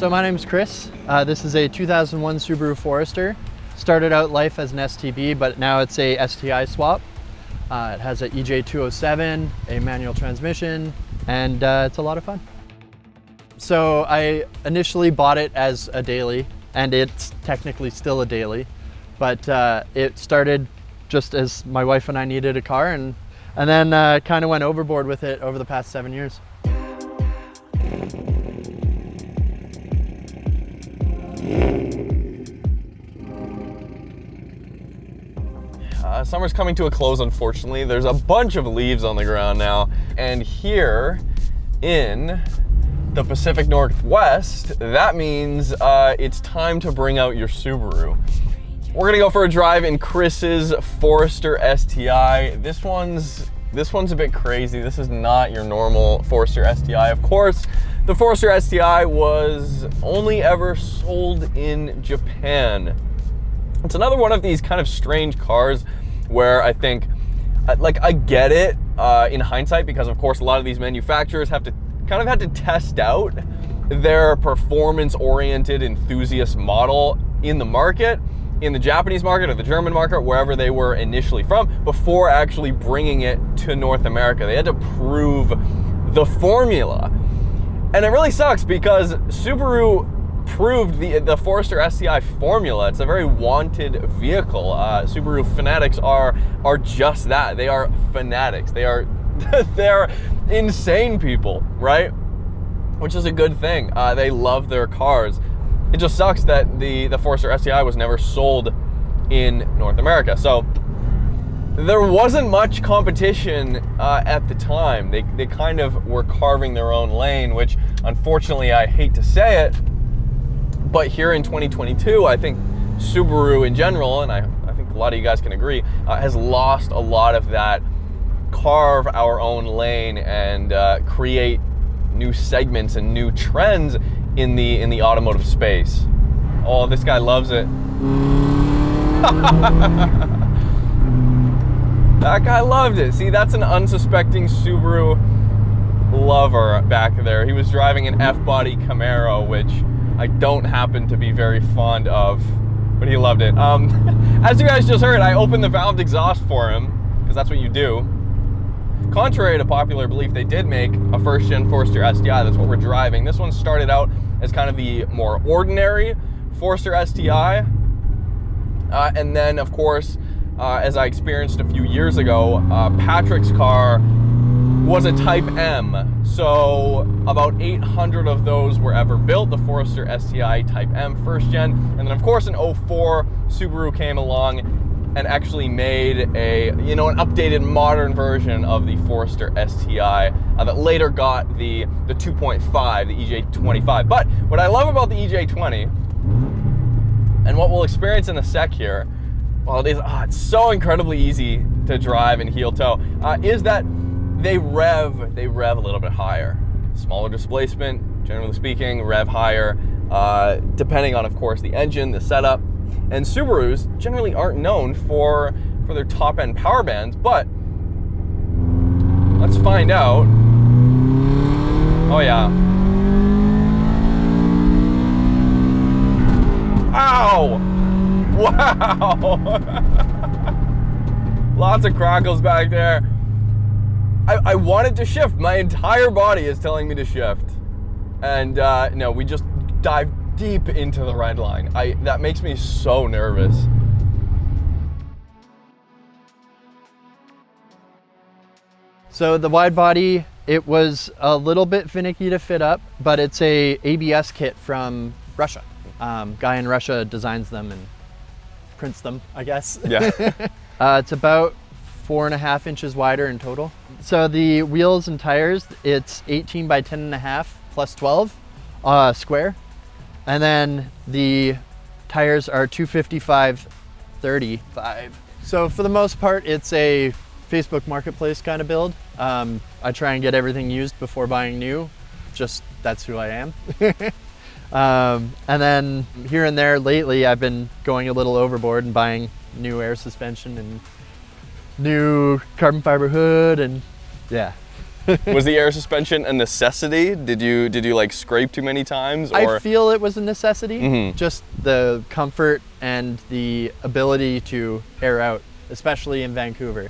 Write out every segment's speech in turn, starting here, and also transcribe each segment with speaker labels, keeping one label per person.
Speaker 1: So my name is Chris. This is a 2001 Subaru Forester. Started out life as an STB, but now it's a STi swap. It has an EJ207, a manual transmission, and it's a lot of fun. So I initially bought it as a daily, and it's technically still a daily, but it started just as my wife and I needed a car, and then kind of went overboard with it over the past 7 years.
Speaker 2: Summer's coming to a close, unfortunately. There's a bunch of leaves on the ground now. And here in the Pacific Northwest, that means it's time to bring out your Subaru. We're gonna go for a drive in Chris's Forester STi. This one's a bit crazy. This is not your normal Forester STi. Of course, the Forester STi was only ever sold in Japan. It's another one of these kind of strange cars where I think, like, I get it in hindsight, because of course a lot of these manufacturers had to test out their performance-oriented enthusiast model in the market, in the Japanese market or the German market, wherever they were initially from, before actually bringing it to North America. They had to prove the formula. And it really sucks because Subaru proved the Forester STi formula. It's a very wanted vehicle. Subaru fanatics are just that. They are fanatics. They're insane people, right? Which is a good thing. They love their cars. It just sucks that the Forester STi was never sold in North America. So there wasn't much competition at the time. They kind of were carving their own lane, which unfortunately, I hate to say it, but here in 2022, I think Subaru in general, and I think a lot of you guys can agree, has lost a lot of that carve our own lane and create new segments and new trends in the automotive space. Oh, this guy loves it. That guy loved it. See, that's an unsuspecting Subaru lover back there. He was driving an F-body Camaro, which I don't happen to be very fond of, but he loved it. As you guys just heard, I opened the valved exhaust for him, because that's what you do. Contrary to popular belief, they did make a first-gen Forester STi. That's what we're driving. This one started out as kind of the more ordinary Forester STi. And then, of course, as I experienced a few years ago, Patrick's car was a Type M. So about 800 of those were ever built, the Forester STi Type M first gen. And then of course in 04, Subaru came along and actually made an updated modern version of the Forester STi that later got the 2.5, the EJ25. But what I love about the EJ20, and what we'll experience in a sec here, well, it's so incredibly easy to drive and heel toe, is that they rev a little bit higher. Smaller displacement, generally speaking, rev higher, depending on, of course, the engine, the setup. And Subarus generally aren't known for their top-end power bands, but let's find out. Oh yeah. Ow! Wow! Lots of crackles back there. I wanted to shift. My entire body is telling me to shift. And no, we just dived deep into the red line. That makes me so nervous.
Speaker 1: So the wide body, it was a little bit finicky to fit up, but it's a ABS kit from Russia. Guy in Russia designs them and prints them, I guess. Yeah. It's about 4.5 inches wider in total. So the wheels and tires, it's 18 by 10.5 plus 12 square. And then the tires are 255/35. So for the most part, it's a Facebook Marketplace kind of build. I try and get everything used before buying new. Just, that's who I am. And then here and there lately, I've been going a little overboard and buying new air suspension and new carbon fiber hood, and yeah.
Speaker 2: Was the air suspension a necessity? Did you like scrape too many times? Or?
Speaker 1: I feel it was a necessity.
Speaker 2: Mm-hmm.
Speaker 1: Just the comfort and the ability to air out, especially in Vancouver.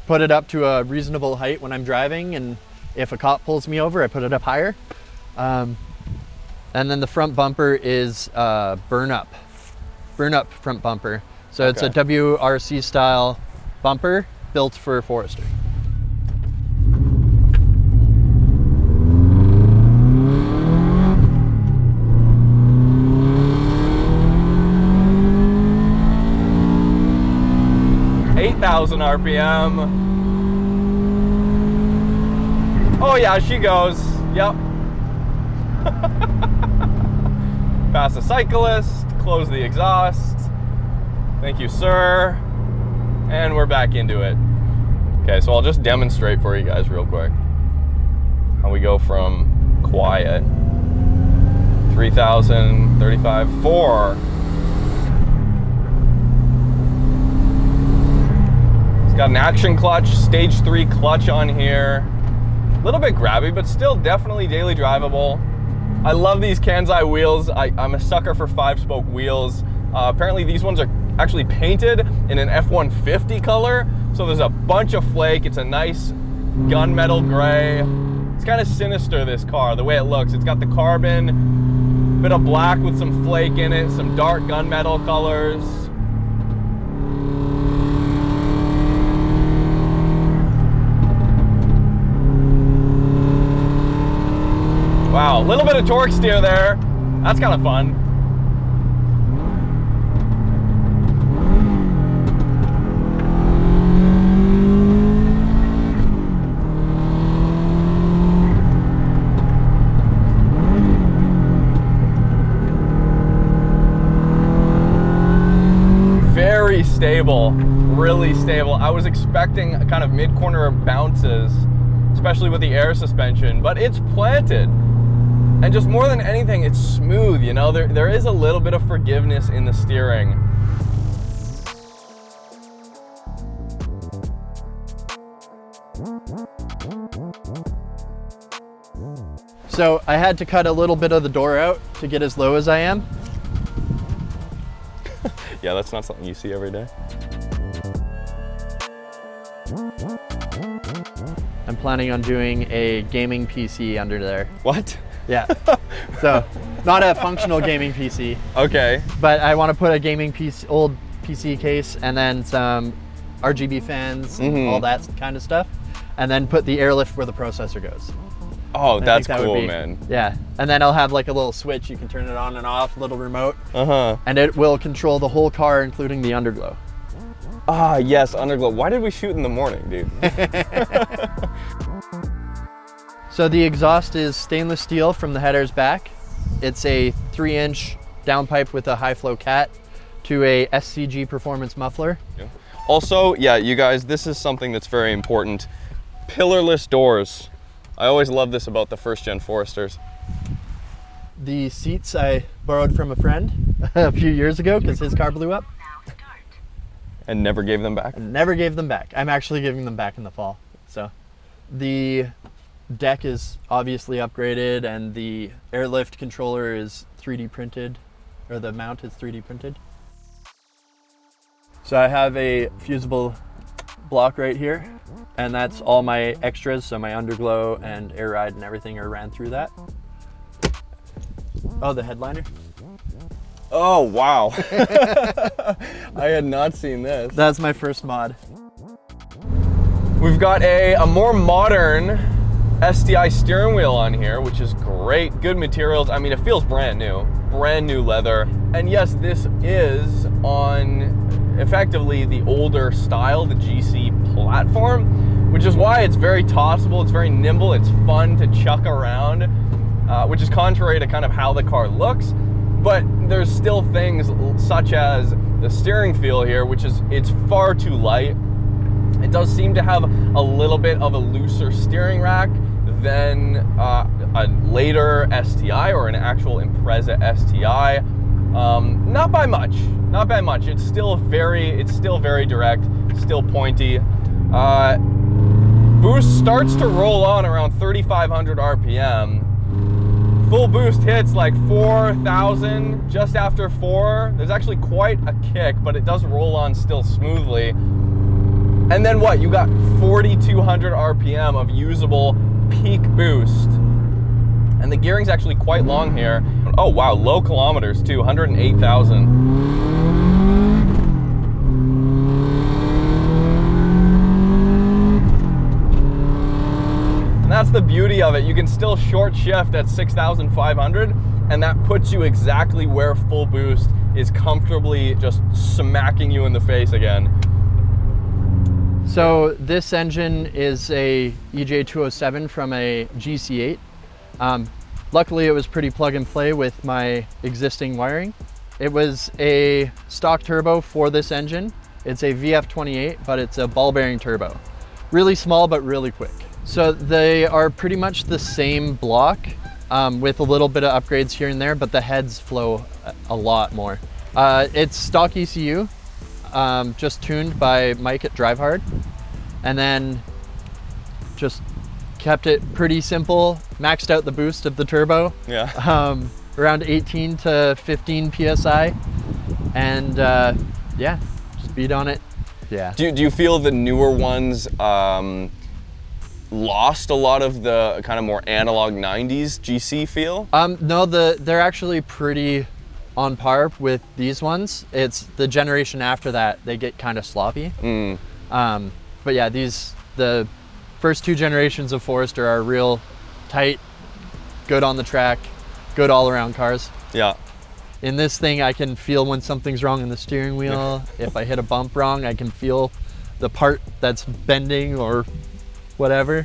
Speaker 1: Put it up to a reasonable height when I'm driving, and if a cop pulls me over, I put it up higher. And then the front bumper is burn up front bumper. So it's a WRC style bumper built for Forester.
Speaker 2: $8,000 RPM. Oh yeah, she goes. Yep. Pass the cyclist, close the exhaust. Thank you, sir. And we're back into it. Okay, so I'll just demonstrate for you guys real quick how we go from quiet, 3,000, 35, 4. It's got an action clutch, stage 3 clutch on here. A little bit grabby, but still definitely daily drivable. I love these Kansai wheels. I'm a sucker for 5-spoke wheels. Apparently these ones are actually painted in an F-150 color. So there's a bunch of flake. It's a nice gunmetal gray. It's kind of sinister, this car, the way it looks. It's got the carbon, bit of black with some flake in it, some dark gunmetal colors. Wow, a little bit of torque steer there. That's kind of fun. Very stable, really stable. I was expecting kind of mid-corner bounces, especially with the air suspension, but it's planted. And just more than anything, it's smooth, you know? There is a little bit of forgiveness in the steering.
Speaker 1: So I had to cut a little bit of the door out to get as low as I am.
Speaker 2: Yeah, that's not something you see every day.
Speaker 1: I'm planning on doing a gaming PC under there.
Speaker 2: What?
Speaker 1: Yeah. So, not a functional gaming PC.
Speaker 2: Okay.
Speaker 1: But I want to put a gaming PC, old PC case, and then some RGB fans, all that kind of stuff, and then put the airlift where the processor goes.
Speaker 2: Oh, that's cool, man.
Speaker 1: Yeah, and then I'll have like a little switch. You can turn it on and off, little remote.
Speaker 2: Uh-huh.
Speaker 1: And it will control the whole car, including the underglow.
Speaker 2: Ah, yes, underglow. Why did we shoot in the morning, dude?
Speaker 1: So the exhaust is stainless steel from the headers back. It's a 3-inch downpipe with a high flow cat to a SCG performance muffler.
Speaker 2: Yeah. Also, yeah, you guys, this is something that's very important. Pillarless doors. I always love this about the first gen Foresters.
Speaker 1: The seats I borrowed from a friend a few years ago because his car blew up.
Speaker 2: And never gave them back?
Speaker 1: Never gave them back. I'm actually giving them back in the fall. So the deck is obviously upgraded, and the airlift controller is 3D printed, or the mount is 3D printed. So I have a fusible block right here, and that's all my extras. So my underglow and air ride and everything are ran through that. Oh, the headliner.
Speaker 2: Oh, wow. I had not seen this.
Speaker 1: That's my first mod.
Speaker 2: We've got a more modern STi steering wheel on here, which is great. Good materials. I mean, it feels brand new leather. And yes, this is on effectively the older style, the GC platform, which is why it's very tossable, it's very nimble, it's fun to chuck around, which is contrary to kind of how the car looks. But there's still things such as the steering feel here, which is, it's far too light. It does seem to have a little bit of a looser steering rack than a later STi or an actual Impreza STi. Not by much, not by much. It's still very direct, still pointy. But boost starts to roll on around 3,500 RPM. Full boost hits like 4,000 just after 4. There's actually quite a kick, but it does roll on still smoothly. And then what? You got 4,200 RPM of usable peak boost. And the gearing's actually quite long here. Oh wow, low kilometers too, 108,000. That's the beauty of it. You can still short shift at 6,500, and that puts you exactly where full boost is comfortably just smacking you in the face again.
Speaker 1: So this engine is a EJ207 from a GC8. Luckily it was pretty plug and play with my existing wiring. It was a stock turbo for this engine. It's a VF28, but it's a ball bearing turbo. Really small, but really quick. So they are pretty much the same block with a little bit of upgrades here and there, but the heads flow a lot more. It's stock ECU, just tuned by Mike at Drive Hard, and then just kept it pretty simple, maxed out the boost of the turbo.
Speaker 2: Yeah.
Speaker 1: Around 18 to 15 PSI, and yeah, just beat on it. Yeah.
Speaker 2: Do you feel the newer ones lost a lot of the kind of more analog 90s GC feel?
Speaker 1: No, they're actually pretty on par with these ones. It's the generation after that, they get kind of sloppy. But yeah, the first 2 generations of Forester are real tight, good on the track, good all around cars.
Speaker 2: Yeah.
Speaker 1: In this thing, I can feel when something's wrong in the steering wheel. If I hit a bump wrong, I can feel the part that's bending or whatever.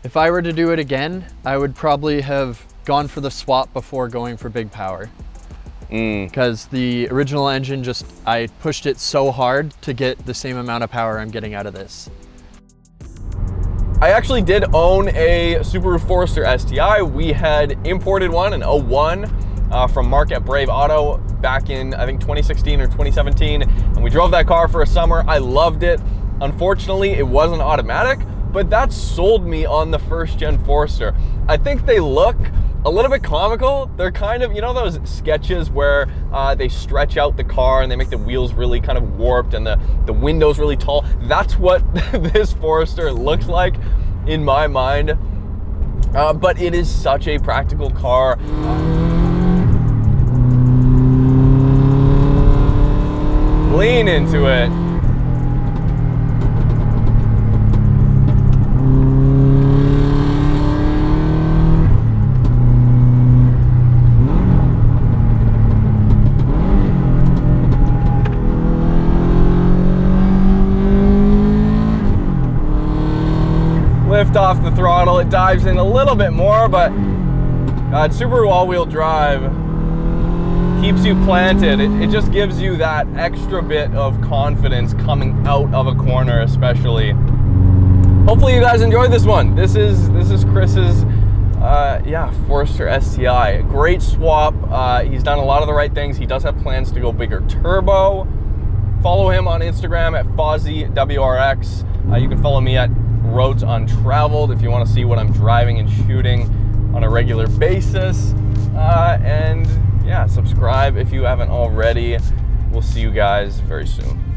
Speaker 1: If I were to do it again, I would probably have gone for the swap before going for big power. Because the original engine I pushed it so hard to get the same amount of power I'm getting out of this.
Speaker 2: I actually did own a Subaru Forester STi. We had imported one, an 01, from Mark at Brave Auto back in, I think, 2016 or 2017. And we drove that car for a summer. I loved it. Unfortunately, it wasn't automatic, but that sold me on the first gen Forester. I think they look a little bit comical. They're kind of, you know, those sketches where they stretch out the car and they make the wheels really kind of warped and the windows really tall. That's what this Forester looks like in my mind. But it is such a practical car. Lean into it. Lift off the throttle, it dives in a little bit more, but Subaru all-wheel drive keeps you planted. It just gives you that extra bit of confidence coming out of a corner, especially. Hopefully you guys enjoyed this one. This is Chris's Forester STi. Great swap. He's done a lot of the right things. He does have plans to go bigger turbo. Follow him on Instagram at FozzyWRX. You can follow me at Roads Untraveled if you want to see what I'm driving and shooting on a regular basis. And yeah, subscribe if you haven't already. We'll see you guys very soon.